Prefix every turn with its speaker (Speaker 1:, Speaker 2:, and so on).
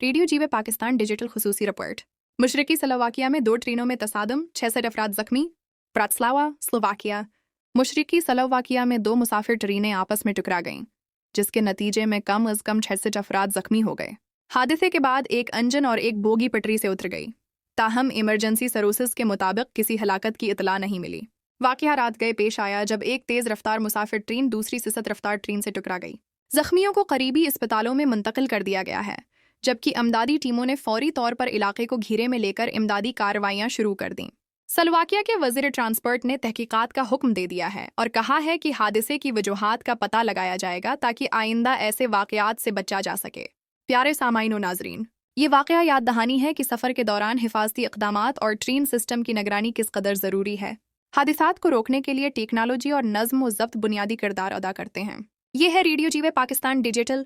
Speaker 1: Radio जीवे Pakistan digital खुसूसी report. मशरकी Slovakia में 2 ट्रेनों में तसादम, 66 अफराद जख्मी। Bratislava, Slovakia. मशरकी स्लोवाकिया में 2 मुसाफिर ट्रेनें आपस में टकरा गईं, जिसके नतीजे में कम अज़ कम 66 अफराद जख्मी हो गए। हादसे के बाद एक इंजन और एक बोगी पटरी से उतर गई। ताहम इमरजेंसी सर्विसेज के मुताबिक किसी हलाकत की इतला नहीं मिली। वाक़या रात गए पेश आया जब एक तेज़ रफ्तार मुसाफिर ट्रेन दूसरी सिसत रफ्तार ट्रेन से टकरा गई। जख्मियों को करीबी अस्पतालों में मुंतकिल कर दिया गया है, जबकि इमदादी टीमों ने फौरी तौर पर इलाके को घेरे में लेकर इमदादी कार्रवाइयां शुरू कर दीं। स्लोवाकिया के वज़ीर ट्रांसपोर्ट ने तहकीकात का हुक्म दे दिया है और कहा है कि हादसे की वजूहात का पता लगाया जाएगा ताकि आइंदा ऐसे वाक़यात से बचा जा सके। प्यारे सामाईन व नाज़रीन, ये वाक़या याद दहानी है कि सफ़र के दौरान हिफाजती इक़दामात और ट्रेन सिस्टम की निगरानी किस कदर ज़रूरी है। हादिसात को रोकने के लिए टेक्नोलॉजी और नज़्म व ज़ब्त बुनियादी किरदार अदा करते हैं। ये है रेडियो जीवे पाकिस्तान डिजिटल